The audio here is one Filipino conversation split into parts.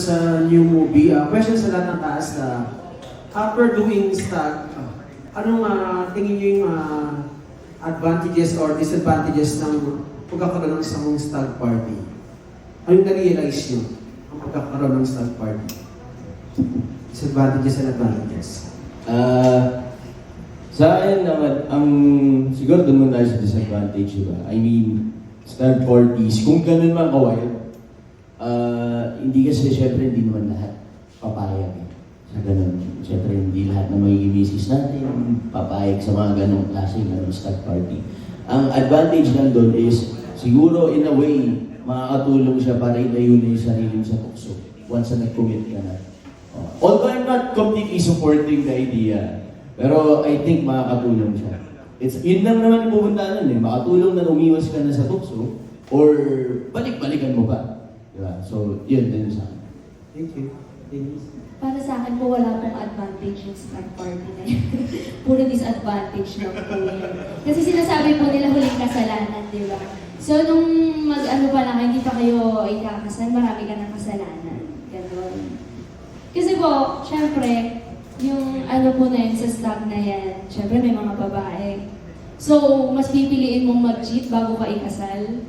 sa new movie, question sa lahat ng taas na after doing stag, anong tingin nyo yung advantages or disadvantages ng pagkakaroon ng isang stag party? Ano yung na-realize nyo ang pagkakaroon ng stag party? Disadvantages and advantages. Sa akin naman, siguro doon muna tayo sa disadvantage, diba? I mean, stag parties, kung ganun man kawayo, hindi kasi syempre hindi naman lahat papayag eh. Sa ganun, syempre hindi lahat na magiging misis natin papayag sa mga ganung klase ng stag party. Ang advantage lang doon is, siguro in a way, makakatulong siya para itayo na yung sarili sa tukso once na nag-commit ka na. Although I'm not completely supporting the idea, pero I think makakatulong siya. Yun lang naman yung pupunta nun eh. Makatulong na umiwas ka na sa tukso or balik-balikan mo pa. Diba? So, yun din sa akin. Thank you. Para sa akin po, wala pong advantage yung stag party na yun. Puro disadvantage lang po yun. Kasi sinasabi po nila huling kasalanan, di ba? So, nung mag-ano pa lang, hindi pa kayo ikakasal, marami ka ng kasalanan. Ganon. Kasi po, syempre, yung ano po na yun sa stag na yan, syempre may mga babae. So, mas pipiliin mong mag-cheat bago ka ikasal.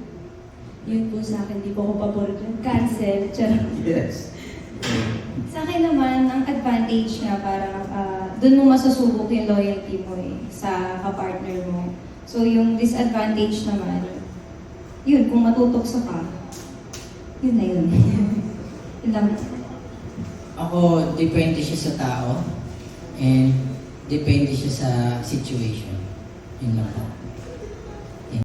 Yun po sa akin, di po ako pabor dyan. Cancel. Charot. Yes. Sa akin naman, ang advantage niya parang doon mo masusubok yung loyalty mo sa kapartner mo. So yung disadvantage naman, yun, kung matutokso ka, yun na yun. Yun lang. Ako, depende siya sa tao and depende siya sa situation. Yun lang po.